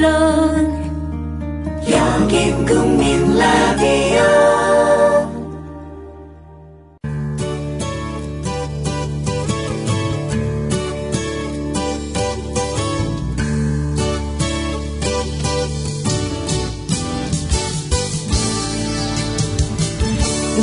물론 여긴 국민 라디오.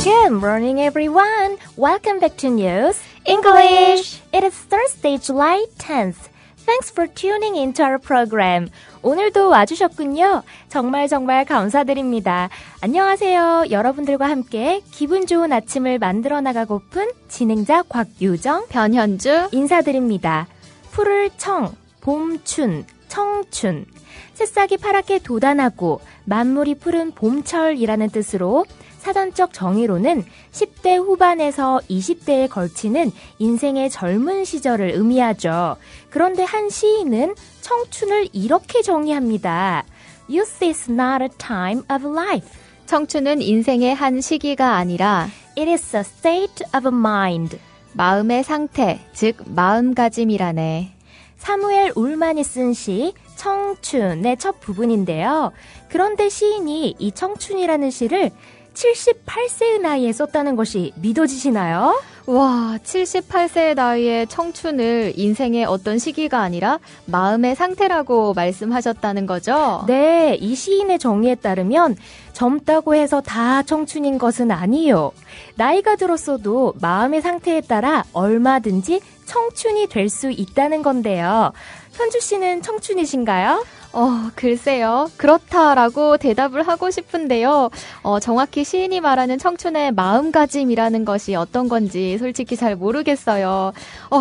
Good morning, everyone. Welcome back to News English. It is Thursday, July 10th. Thanks for tuning into our program. 오늘도 와주셨군요. 정말 감사드립니다. 안녕하세요. 여러분들과 함께 기분 좋은 아침을 만들어 나가고픈 진행자 곽유정, 변현주 인사드립니다. 푸를 청, 봄춘, 청춘. 새싹이 파랗게 돋아나고 만물이 푸른 봄철이라는 뜻으로 사전적 정의로는 10대 후반에서 20대에 걸치는 인생의 젊은 시절을 의미하죠. 그런데 한 시인은 청춘을 이렇게 정의합니다. Youth is not a time of life. 청춘은 인생의 한 시기가 아니라 It is a state of mind. 마음의 상태, 즉 마음가짐이라네. 사무엘 울만이 쓴 시 청춘의 첫 부분인데요. 그런데 시인이 이 청춘이라는 시를 78세의 나이에 썼다는 것이 믿어지시나요? 와, 78세의 나이에 청춘을 인생의 어떤 시기가 아니라 마음의 상태라고 말씀하셨다는 거죠? 네, 이 시인의 정의에 따르면 젊다고 해서 다 청춘인 것은 아니요. 나이가 들었어도 마음의 상태에 따라 얼마든지 청춘이 될 수 있다는 건데요. 현주 씨는 청춘이신가요? 글쎄요. 그렇다라고 대답을 하고 싶은데요. 정확히 시인이 말하는 청춘의 마음가짐이라는 것이 어떤 건지 솔직히 잘 모르겠어요.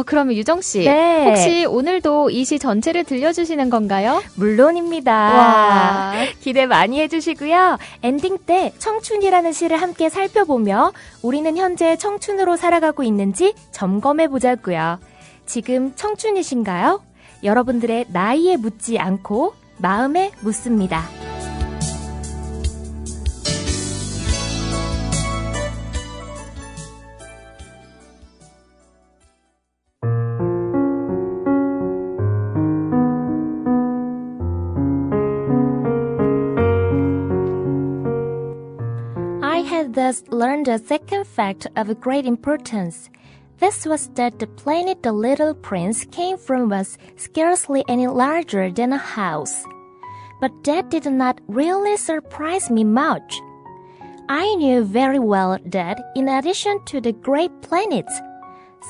그러면 유정 씨, 네. 혹시 오늘도 이 시 전체를 들려주시는 건가요? 물론입니다. 와. 기대 많이 해주시고요. 엔딩 때 청춘이라는 시를 함께 살펴보며 우리는 현재 청춘으로 살아가고 있는지 점검해보자고요. 지금 청춘이신가요? 여러분들의 나이에 묻지 않고 마음에 묻습니다. I had thus learned a second fact of great importance. This was that the planet the little prince came from was scarcely any larger than a house. But that did not really surprise me much. I knew very well that in addition to the great planets,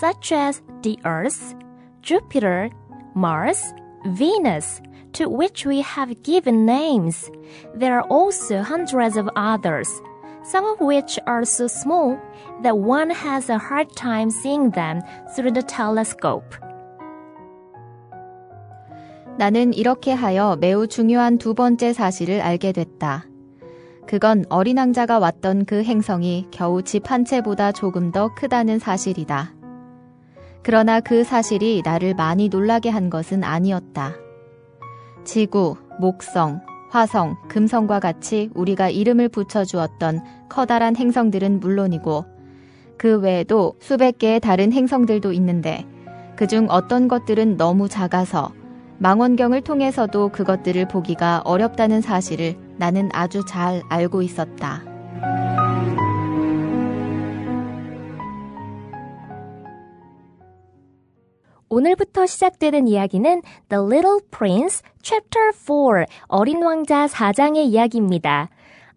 such as the Earth, Jupiter, Mars, Venus, to which we have given names, there are also hundreds of others, some of which are so small that one has a hard time seeing them through the telescope. 나는 이렇게 하여 매우 중요한 두 번째 사실을 알게 됐다. 그건 어린 왕자가 왔던 그 행성이 겨우 집 한 채보다 조금 더 크다는 사실이다. 그러나 그 사실이 나를 많이 놀라게 한 것은 아니었다. 지구, 목성, 화성, 금성과 같이 우리가 이름을 붙여주었던 커다란 행성들은 물론이고 그 외에도 수백 개의 다른 행성들도 있는데 그중 어떤 것들은 너무 작아서 망원경을 통해서도 그것들을 보기가 어렵다는 사실을 나는 아주 잘 알고 있었다. 오늘부터 시작되는 이야기는 The Little Prince, Chapter 4, 어린 왕자 4장의 이야기입니다.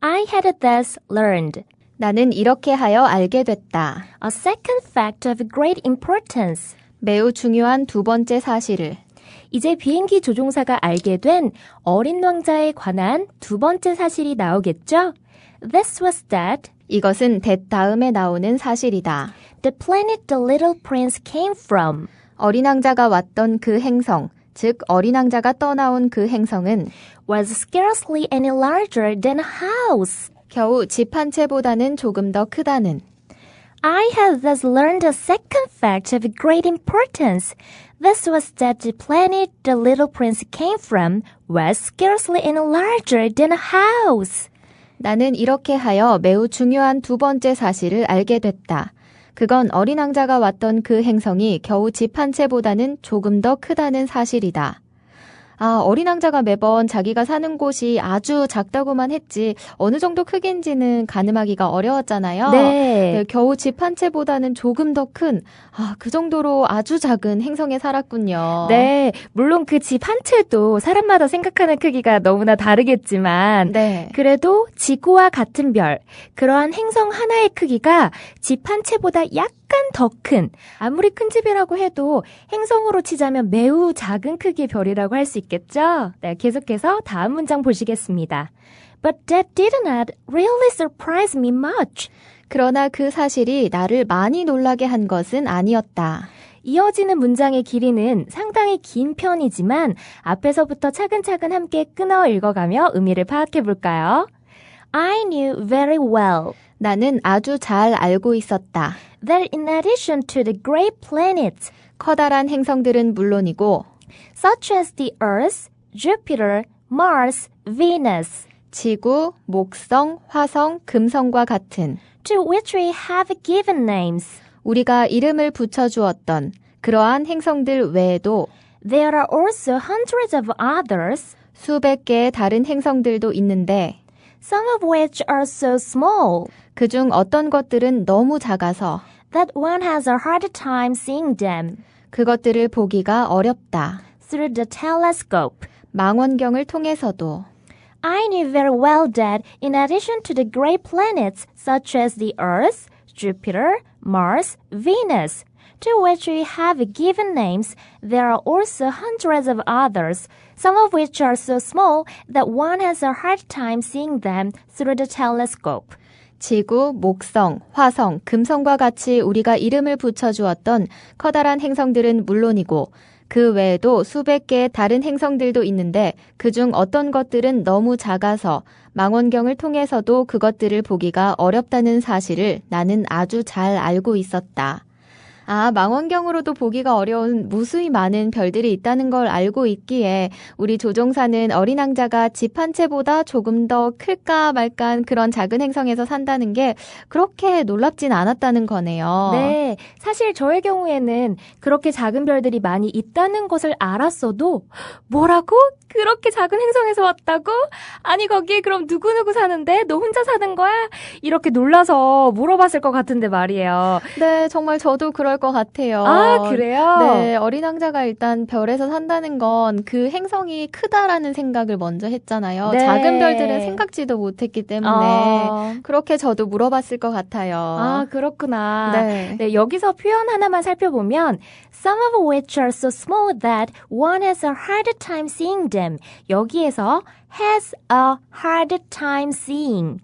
I had thus learned. 나는 이렇게 하여 알게 됐다. A second fact of great importance. 매우 중요한 두 번째 사실을. 이제 비행기 조종사가 알게 된 어린 왕자에 관한 두 번째 사실이 나오겠죠? This was that. 이것은 that 다음에 나오는 사실이다. The planet the little prince came from. 어린 왕자가 왔던 그 행성, 즉 어린 왕자가 떠나온 그 행성은 was scarcely any larger than a house. 겨우 집 한 채보다는 조금 더 크다는. I had thus learned a second fact of great importance. This was that the planet the little prince came from was scarcely any larger than a house. 나는 이렇게 하여 매우 중요한 두 번째 사실을 알게 됐다. 그건 어린 왕자가 왔던 그 행성이 겨우 집 한 채보다는 조금 더 크다는 사실이다. 어린 왕자가 매번 자기가 사는 곳이 아주 작다고만 했지 어느 정도 크기인지는 가늠하기가 어려웠잖아요. 네. 겨우 집 한 채보다는 조금 더 큰, 그 정도로 아주 작은 행성에 살았군요. 네, 물론 그 집 한 채도 사람마다 생각하는 크기가 너무나 다르겠지만 네. 그래도 지구와 같은 별, 그러한 행성 하나의 크기가 집 한 채보다 약간 더 큰, 아무리 큰 집이라고 해도 행성으로 치자면 매우 작은 크기의 별이라고 할 수 있겠죠? 네, 계속해서 다음 문장 보시겠습니다. But that did not really surprise me much. 그러나 그 사실이 나를 많이 놀라게 한 것은 아니었다. 이어지는 문장의 길이는 상당히 긴 편이지만 앞에서부터 차근차근 함께 끊어 읽어가며 의미를 파악해 볼까요? I knew very well 나는 아주 잘 알고 있었다. that in addition to the great planets 커다란 행성들은 물론이고 such as the Earth, Jupiter, Mars, Venus, 지구, 목성, 화성, 금성과 같은 to which we have given names. 우리가 이름을 붙여주었던 그러한 행성들 외에도 There are also hundreds of others, 수백 개의 다른 행성들도 있는데 some of which are so small 그중 어떤 것들은 너무 작아서 that one has a hard time seeing them 그것들을 보기가 어렵다. through the telescope. 망원경을 통해서도 I knew very well that in addition to the great planets such as the Earth, Jupiter, Mars, Venus, to which we have given names, there are also hundreds of others, some of which are so small that one has a hard time seeing them through the telescope. 지구, 목성, 화성, 금성과 같이 우리가 이름을 붙여주었던 커다란 행성들은 물론이고 그 외에도 수백 개의 다른 행성들도 있는데 그중 어떤 것들은 너무 작아서 망원경을 통해서도 그것들을 보기가 어렵다는 사실을 나는 아주 잘 알고 있었다. 망원경으로도 보기가 어려운 무수히 많은 별들이 있다는 걸 알고 있기에 우리 조종사는 어린 왕자가 집 한 채보다 조금 더 클까 말까 그런 작은 행성에서 산다는 게 그렇게 놀랍진 않았다는 거네요. 네, 사실 저의 경우에는 그렇게 작은 별들이 많이 있다는 것을 알았어도 뭐라고? 그렇게 작은 행성에서 왔다고? 아니 거기에 그럼 누구누구 사는데? 너 혼자 사는 거야? 이렇게 놀라서 물어봤을 것 같은데 말이에요. 네, 정말 저도 그럴 것 같아요. 그래요? 네, 어린 왕자가 일단 별에서 산다는 건 그 행성이 크다라는 생각을 먼저 했잖아요. 네. 작은 별들은 생각지도 못했기 때문에 그렇게 저도 물어봤을 것 같아요. 그렇구나. 네. 네, 여기서 표현 하나만 살펴보면 some of which are so small that one has a hard time seeing them. 여기에서 has a hard time seeing.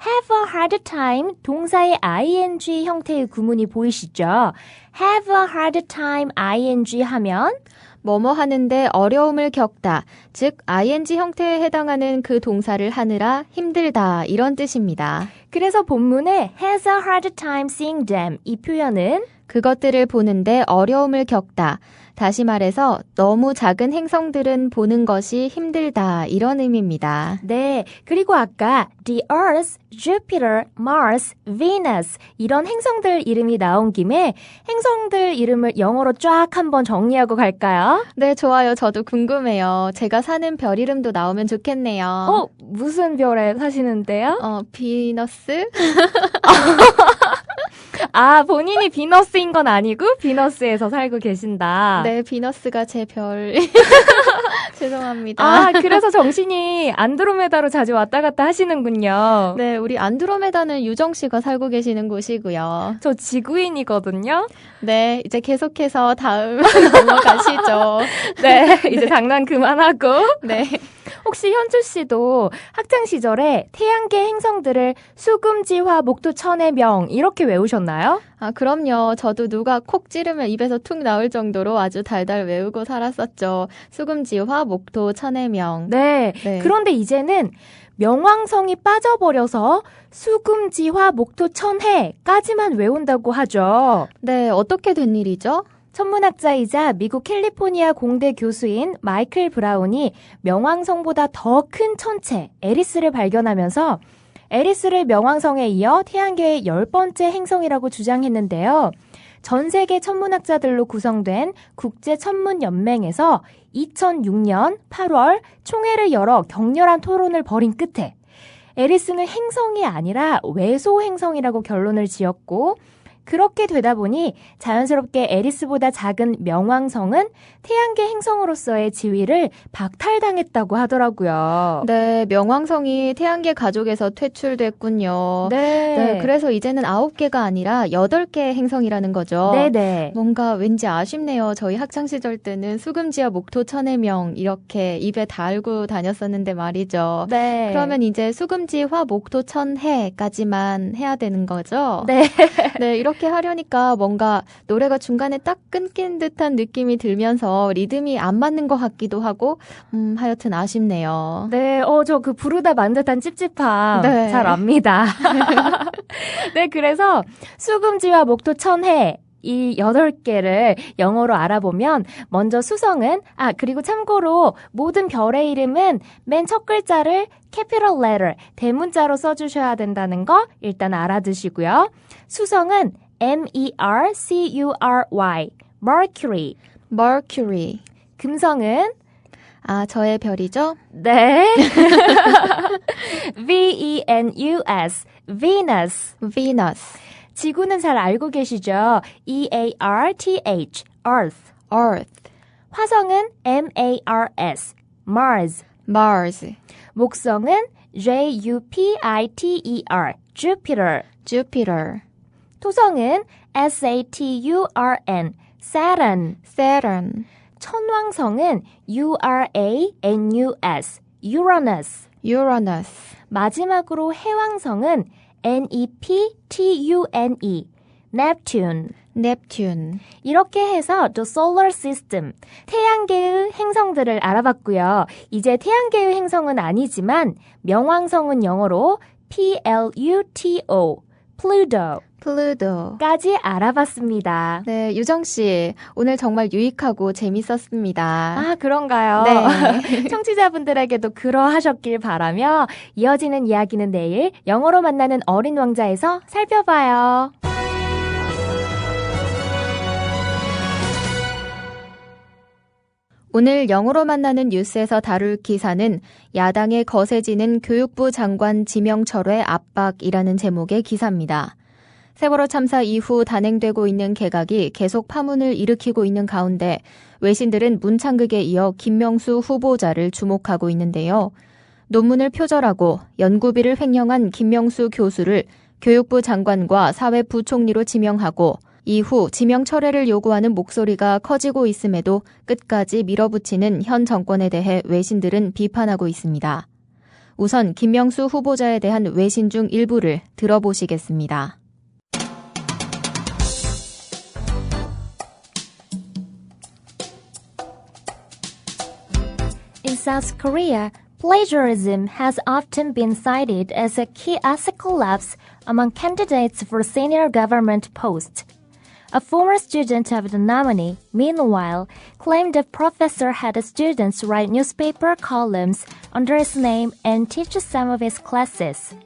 have a hard time 동사의 ing 형태의 구문이 보이시죠? have a hard time ing 하면 뭐뭐 하는데 어려움을 겪다. 즉 ing 형태에 해당하는 그 동사를 하느라 힘들다 이런 뜻입니다. 그래서 본문에 has a hard time seeing them 이 표현은 그것들을 보는데 어려움을 겪다. 다시 말해서 너무 작은 행성들은 보는 것이 힘들다 이런 의미입니다. 네, 그리고 아까 the Earth, Jupiter, Mars, Venus 이런 행성들 이름이 나온 김에 행성들 이름을 영어로 쫙 한번 정리하고 갈까요? 네, 좋아요. 저도 궁금해요. 제가 사는 별 이름도 나오면 좋겠네요. 무슨 별에 사시는데요? 비너스? 본인이 비너스인 건 아니고 비너스에서 살고 계신다. 네, 비너스가 제 별. 죄송합니다. 그래서 정신이 안드로메다로 자주 왔다 갔다 하시는군요. 네, 우리 안드로메다는 유정 씨가 살고 계시는 곳이고요. 저 지구인이거든요. 네, 이제 계속해서 다음 넘어가시죠. 네, 이제 장난 그만하고. 네. 혹시 현주 씨도 학창 시절에 태양계 행성들을 수금지화 목토 천의 명 이렇게 외우셨나요? 그럼요. 저도 누가 콕 찌르면 입에서 툭 나올 정도로 아주 달달 외우고 살았었죠. 수금지화 목토 천의 명. 네. 그런데 이제는 명왕성이 빠져버려서 수금지화 목토 천해까지만 외운다고 하죠. 네, 어떻게 된 일이죠? 천문학자이자 미국 캘리포니아 공대 교수인 마이클 브라운이 명왕성보다 더 큰 천체 에리스를 발견하면서 에리스를 명왕성에 이어 태양계의 10번째 행성이라고 주장했는데요. 전 세계 천문학자들로 구성된 국제천문연맹에서 2006년 8월 총회를 열어 격렬한 토론을 벌인 끝에 에리스는 행성이 아니라 외소 행성이라고 결론을 지었고 그렇게 되다 보니 자연스럽게 에리스보다 작은 명왕성은 태양계 행성으로서의 지위를 박탈당했다고 하더라고요. 네, 명왕성이 태양계 가족에서 퇴출됐군요. 네, 그래서 이제는 9개가 아니라 8개의 행성이라는 거죠. 네네. 뭔가 왠지 아쉽네요. 저희 학창시절 때는 수금지와 목토 천해명 이렇게 입에 달고 다녔었는데 말이죠. 네. 그러면 이제 수금지화 목토 천해까지만 해야 되는 거죠? 네. 네, 이렇게 하려니까 뭔가 노래가 중간에 딱 끊긴 듯한 느낌이 들면서 리듬이 안 맞는 것 같기도 하고 하여튼 아쉽네요. 네, 저 그 부르다 만 듯한 찝찝함 네. 잘 압니다. 네, 그래서 수금지와 목토 천해 이 8개를 영어로 알아보면 먼저 수성은 그리고 참고로 모든 별의 이름은 맨 첫 글자를 capital letter 대문자로 써주셔야 된다는 거 일단 알아두시고요. 수성은 M-E-R-C-U-R-Y Mercury Mercury. 금성은 저의 별이죠? 네. V-E-N-U-S Venus Venus. 지구는 잘 알고 계시죠? E-A-R-T-H Earth Earth. 화성은 M-A-R-S Mars Mars. 목성은 J-U-P-I-T-E-R Jupiter Jupiter. 토성은 S-A-T-U-R-N Saturn Saturn. 천왕성은 U-R-A-N-U-S Uranus Uranus. 마지막으로 해왕성은 N-E-P-T-U-N-E Neptune Neptune. 이렇게 해서 The Solar System 태양계의 행성들을 알아봤고요. 이제 태양계의 행성은 아니지만 명왕성은 영어로 P-L-U-T-O Pluto Pluto. 까지 알아봤습니다. 네, 유정씨. 오늘 정말 유익하고 재밌었습니다. 그런가요? 네. 청취자분들에게도 그러하셨길 바라며 이어지는 이야기는 내일 영어로 만나는 어린 왕자에서 살펴봐요. 오늘 영어로 만나는 뉴스에서 다룰 기사는 야당의 거세지는 교육부 장관 지명 철회 압박이라는 제목의 기사입니다. 세월호 참사 이후 단행되고 있는 개각이 계속 파문을 일으키고 있는 가운데 외신들은 문창극에 이어 김명수 후보자를 주목하고 있는데요. 논문을 표절하고 연구비를 횡령한 김명수 교수를 교육부 장관과 사회부총리로 지명하고 이후 지명 철회를 요구하는 목소리가 커지고 있음에도 끝까지 밀어붙이는 현 정권에 대해 외신들은 비판하고 있습니다. 우선 김명수 후보자에 대한 외신 중 일부를 들어보시겠습니다. In South Korea, plagiarism has often been cited as a key ethical lapse among candidates for senior government posts. A former student of the nominee, meanwhile, claimed the professor had the students write newspaper columns under his name and teach some of his classes.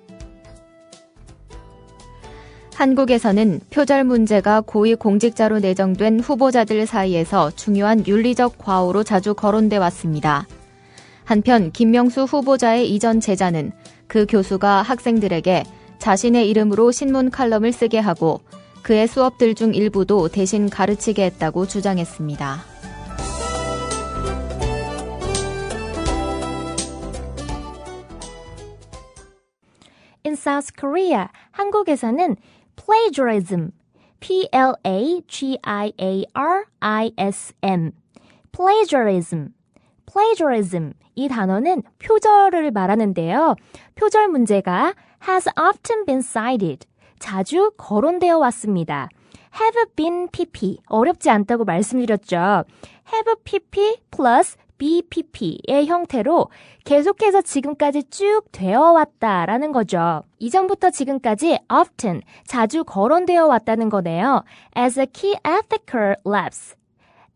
한국에서는 표절 문제가 고위 공직자로 내정된 후보자들 사이에서 중요한 윤리적 과오로 자주 거론돼 왔습니다. 한편 김명수 후보자의 이전 제자는 그 교수가 학생들에게 자신의 이름으로 신문 칼럼을 쓰게 하고 그의 수업들 중 일부도 대신 가르치게 했다고 주장했습니다. In South Korea, 한국에서는 plagiarism, P-L-A-G-I-A-R-I-S-M, plagiarism 이 단어는 표절을 말하는데요. 표절 문제가 has often been cited, 자주 거론되어 왔습니다. have been pp, 어렵지 않다고 말씀드렸죠. have pp plus BPP의 형태로 계속해서 지금까지 쭉 되어 왔다라는 거죠. 이전부터 지금까지 often, 자주 거론되어 왔다는 거네요. As a key ethical lapse.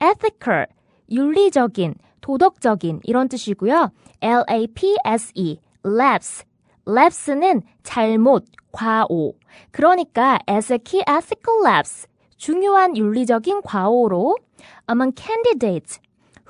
ethical, 윤리적인, 도덕적인 이런 뜻이고요. L-A-P-S-E, lapse. lapse는 잘못, 과오. 그러니까 as a key ethical lapse, 중요한 윤리적인 과오로 among candidates,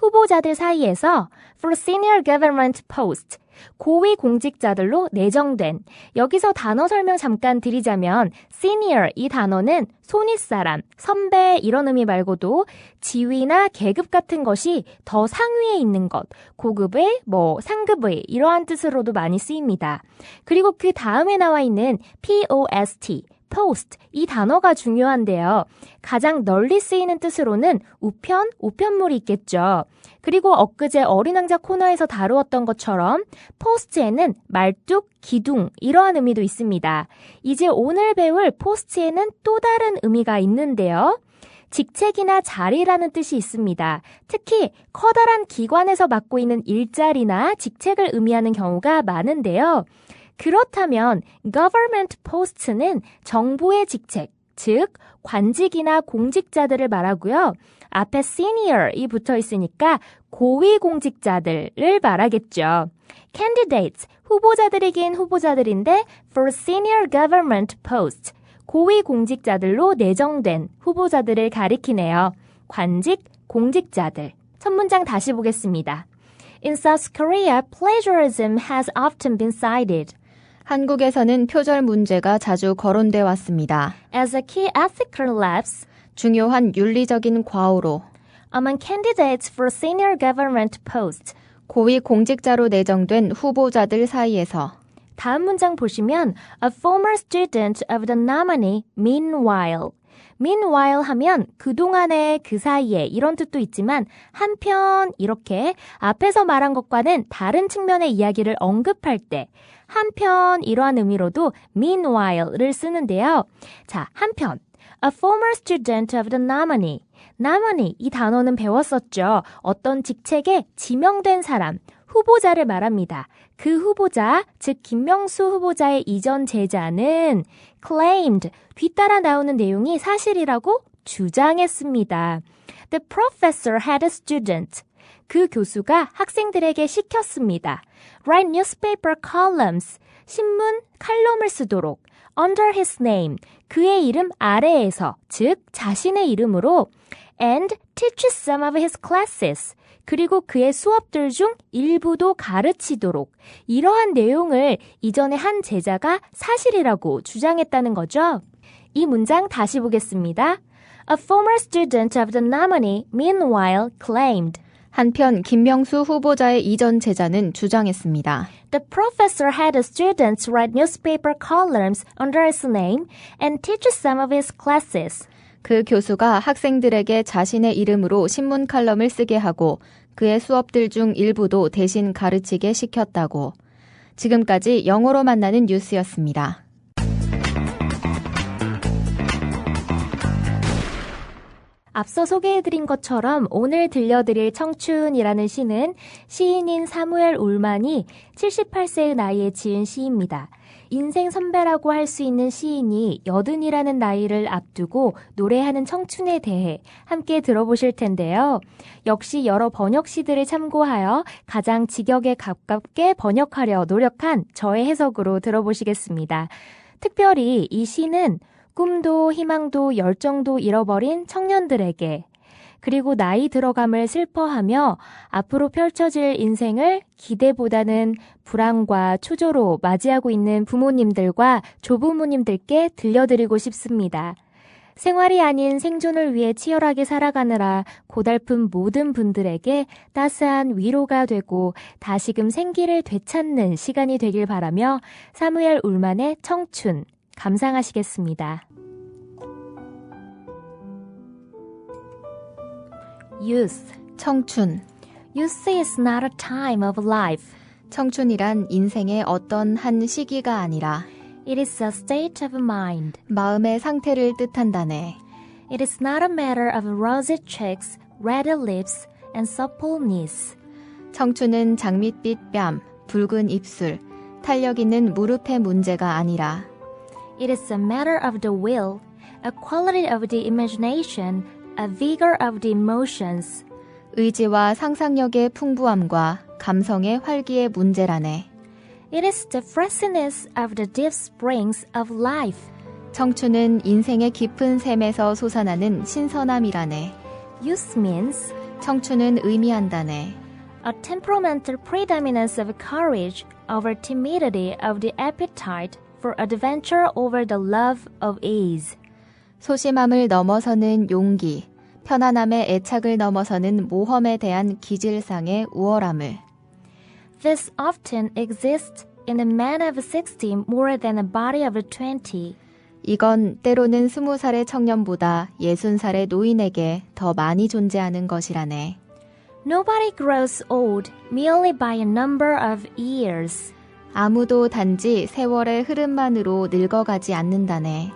후보자들 사이에서 for senior government post, 고위 공직자들로 내정된, 여기서 단어 설명 잠깐 드리자면 senior 이 단어는 손윗사람, 선배 이런 의미 말고도 지위나 계급 같은 것이 더 상위에 있는 것, 고급의, 상급의 이러한 뜻으로도 많이 쓰입니다. 그리고 그 다음에 나와 있는 post, post 이 단어가 중요한데요. 가장 널리 쓰이는 뜻으로는 우편, 우편물이 있겠죠. 그리고 엊그제 어린 왕자 코너에서 다루었던 것처럼 포스트에는 말뚝, 기둥 이러한 의미도 있습니다. 이제 오늘 배울 포스트에는 또 다른 의미가 있는데요. 직책이나 자리라는 뜻이 있습니다. 특히 커다란 기관에서 맡고 있는 일자리나 직책을 의미하는 경우가 많은데요. 그렇다면 government post는 정부의 직책, 즉 관직이나 공직자들을 말하고요. 앞에 senior이 붙어 있으니까 고위 공직자들을 말하겠죠. candidates, 후보자들이긴 후보자들인데 for senior government post, 고위 공직자들로 내정된 후보자들을 가리키네요. 관직, 공직자들. 첫 문장 다시 보겠습니다. In South Korea, plagiarism has often been cited. 한국에서는 표절 문제가 자주 거론돼 왔습니다. As a key ethical lapse, 중요한 윤리적인 과오로 among candidates for senior government post. 고위 공직자로 내정된 후보자들 사이에서 다음 문장 보시면 a former student of the nominee meanwhile. meanwhile 하면 그동안의 그 사이에 이런 뜻도 있지만 한편 이렇게 앞에서 말한 것과는 다른 측면의 이야기를 언급할 때 한편 이러한 의미로도 meanwhile를 쓰는데요. 자, 한편 a former student of the nominee. nominee 이 단어는 배웠었죠. 어떤 직책에 지명된 사람, 후보자를 말합니다. 그 후보자, 즉 김명수 후보자의 이전 제자는 claimed, 뒤따라 나오는 내용이 사실이라고 주장했습니다. The professor had a student. 그 교수가 학생들에게 시켰습니다. Write newspaper columns, 신문 칼럼을 쓰도록 under his name, 그의 이름 아래에서, 즉 자신의 이름으로 and teach some of his classes, 그리고 그의 수업들 중 일부도 가르치도록 이러한 내용을 이전에 한 제자가 사실이라고 주장했다는 거죠. 이 문장 다시 보겠습니다. A former student of the nominee meanwhile claimed. 한편 김명수 후보자의 이전 제자는 주장했습니다. The professor had the students write newspaper columns under his name and teach some of his classes. 그 교수가 학생들에게 자신의 이름으로 신문 칼럼을 쓰게 하고 그의 수업들 중 일부도 대신 가르치게 시켰다고. 지금까지 영어로 만나는 뉴스였습니다. 앞서 소개해드린 것처럼 오늘 들려드릴 청춘이라는 시는 시인인 사무엘 울만이 78세의 나이에 지은 시입니다. 인생 선배라고 할 수 있는 시인이 80이라는 나이를 앞두고 노래하는 청춘에 대해 함께 들어보실 텐데요. 역시 여러 번역 시들을 참고하여 가장 직역에 가깝게 번역하려 노력한 저의 해석으로 들어보시겠습니다. 특별히 이 시는 꿈도 희망도 열정도 잃어버린 청년들에게, 그리고 나이 들어감을 슬퍼하며 앞으로 펼쳐질 인생을 기대보다는 불안과 초조로 맞이하고 있는 부모님들과 조부모님들께 들려드리고 싶습니다. 생활이 아닌 생존을 위해 치열하게 살아가느라 고달픈 모든 분들에게 따스한 위로가 되고 다시금 생기를 되찾는 시간이 되길 바라며 사무엘 울만의 청춘 감상하시겠습니다. Youth, 청춘. Youth is not a time of life. 청춘이란 인생의 어떤 한 시기가 아니라 It is a state of mind. 마음의 상태를 뜻한다네. It is not a matter of rosy cheeks, red lips, and supple knees. 청춘은 장밋빛 뺨, 붉은 입술, 탄력 있는 무릎의 문제가 아니라 It is a matter of the will, a quality of the imagination, a vigor of the emotions. 의지와 상상력의 풍부함과 감성의 활기의 문제라네. It is the freshness of the deep springs of life. 청춘은 인생의 깊은 샘에서 솟아나는 신선함이라네. Youth means 청춘은 의미한다네. A temperamental predominance of courage over timidity of the appetite for adventure over the love of ease. 소심함을 넘어서는 용기, 편안함의 애착을 넘어서는 모험에 대한 기질상의 우월함을. This often exists in a man of 60 more than a body of 20. 이건 때로는 20살의 청년보다 60살의 노인에게 더 많이 존재하는 것이라네. Nobody grows old merely by a number of years. 아무도 단지 세월의 흐름만으로 늙어가지 않는다네.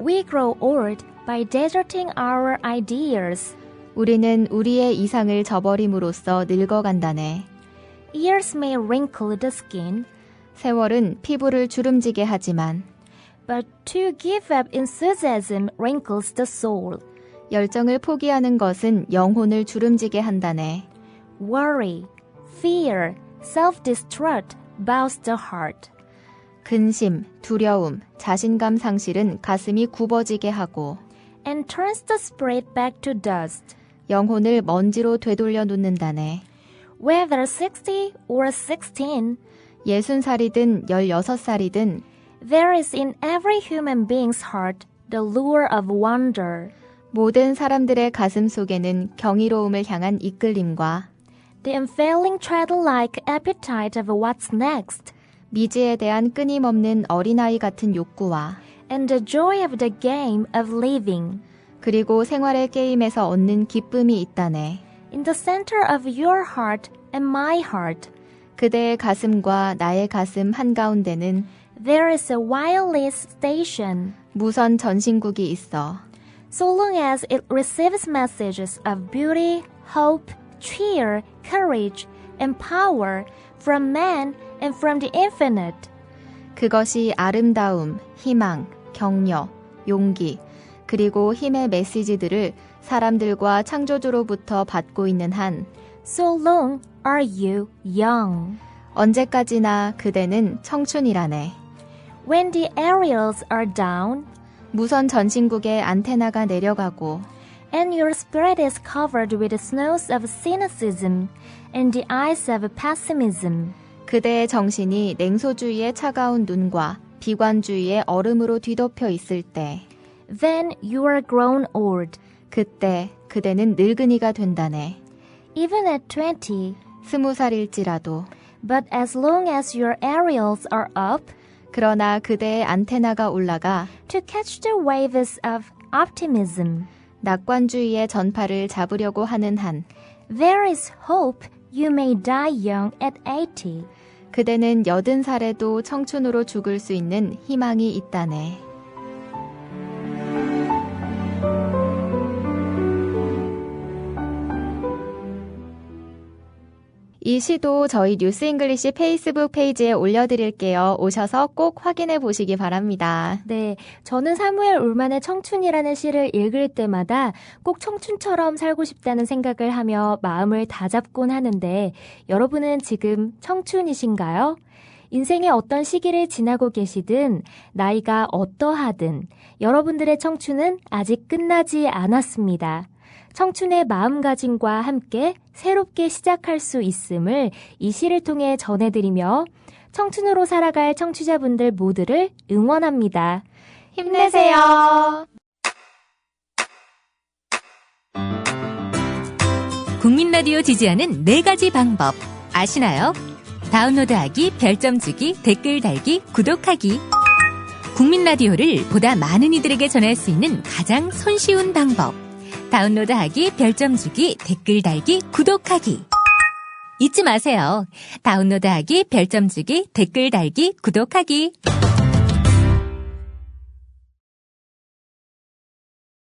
We grow old by deserting our ideas. 우리는 우리의 이상을 저버림으로써 늙어간다네. Years may wrinkle the skin, 세월은 피부를 주름지게 하지만 but to give up enthusiasm wrinkles the soul. 열정을 포기하는 것은 영혼을 주름지게 한다네. Worry, fear, self-distrust bows the heart. 근심, 두려움, 자신감 상실은 가슴이 굽어지게 하고 And turns the spirit back to dust. 영혼을 먼지로 되돌려 놓는다네. Whether 60 or 16, 60살이든 16살이든 there is in every human being's heart the lure of wonder. 모든 사람들의 가슴 속에는 경이로움을 향한 이끌림과 The unfailing treadle-like appetite of what's next. 미지에 대한 끊임없는 어린아이 같은 욕구와 And the joy of the game of living. 그리고 생활의 게임에서 얻는 기쁨이 있다네. In the center of your heart and my heart, 그대의 가슴과 나의 가슴 한가운데는 there is a wireless station. 무선 전신국이 있어. So long as it receives messages of beauty, hope, cheer, courage, and power from man and from the infinite. 그것이 아름다움, 희망, 격려, 용기, 그리고 힘의 메시지들을 사람들과 창조주로부터 받고 있는 한 So long are you young. 언제까지나 그대는 청춘이라네. When the aerials are down, 무선 전신국의 안테나가 내려가고 and your spirit is covered with the snows of cynicism and the ice of pessimism, 그대의 정신이 냉소주의의 차가운 눈과 비관주의의 얼음으로 뒤덮여 있을 때 then you are grown old. 그때 그대는 늙은이가 된다네. Even at 20, 20살일지라도 but as long as your aerials are up, 그러나 그대의 안테나가 올라가 to catch the waves of optimism, 낙관주의의 전파를 잡으려고 하는 한 there is hope you may die young at 80. 그대는 80살에도 청춘으로 죽을 수 있는 희망이 있다네. 이 시도 저희 뉴스 잉글리시 페이스북 페이지에 올려드릴게요. 오셔서 꼭 확인해 보시기 바랍니다. 네, 저는 사무엘 울만의 청춘이라는 시를 읽을 때마다 꼭 청춘처럼 살고 싶다는 생각을 하며 마음을 다잡곤 하는데 여러분은 지금 청춘이신가요? 인생의 어떤 시기를 지나고 계시든 나이가 어떠하든 여러분들의 청춘은 아직 끝나지 않았습니다. 청춘의 마음가짐과 함께 새롭게 시작할 수 있음을 이 시를 통해 전해드리며 청춘으로 살아갈 청취자분들 모두를 응원합니다. 힘내세요. 국민 라디오 지지하는 4가지 방법 아시나요? 다운로드하기, 별점 주기, 댓글 달기, 구독하기. 국민 라디오를 보다 많은 이들에게 전할 수 있는 가장 손쉬운 방법. 다운로드하기, 별점 주기, 댓글 달기, 구독하기. 잊지 마세요. 다운로드하기, 별점 주기, 댓글 달기, 구독하기.